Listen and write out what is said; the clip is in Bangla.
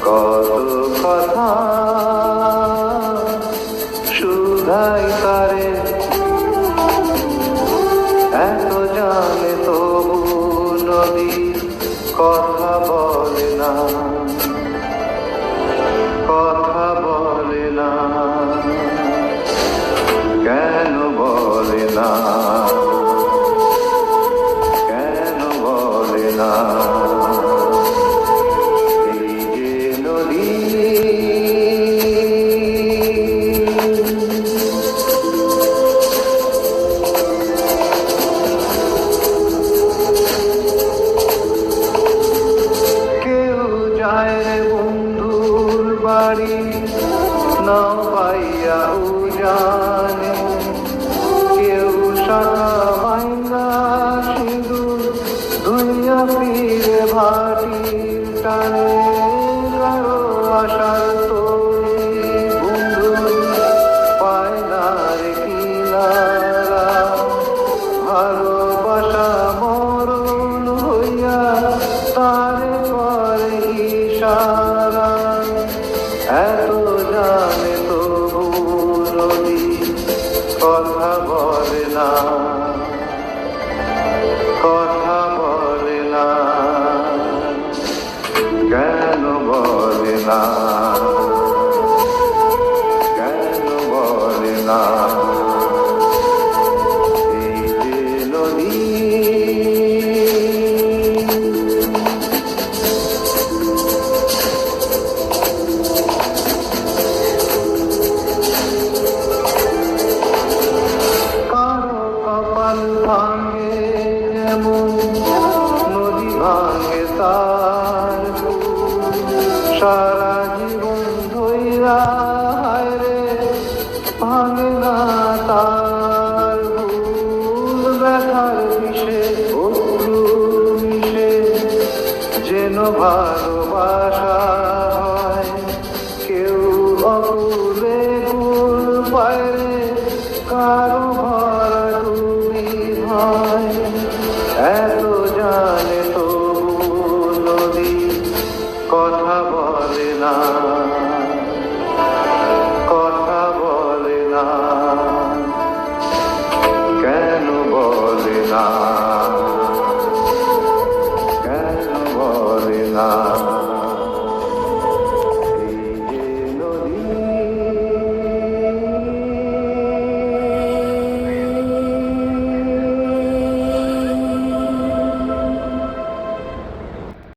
কত কথা শুধাই তারে, এত জানে তবু নদী কথা বলে না, কথা বলে না, কেন বলে না, কেন বলে না? এই যে নদী কেউ যায় রে বন্ধুর বাড়ি নাও পাইয়া উজানে, কেউ শাখা ভাঙ্গা সিঁদুর ধুইয়া ফিরে ভাটির টানে, কারো আশার তরি বন্ধু পায় না রে কিনারা, ভালোবাসা মরণ হইয়া তারে করে ইশারা, এত জানে তবু নদী কথা বলে না, কথা বলে না, কেন বলে না, কেন বলে না? এই যে নদী ভাঙে যেমন নদী ভাঙে তার, সারা জীবন ধইরা রে ভাঙে না তার ভুল, ব্যথার বিষে অশ্রু মিশে যেন ভালোবাসা হয়, কেউ অকুলে কুল পায় রে কারো ভরা ডুবি হয়, এত জানে তবু নদী কথা বলে না।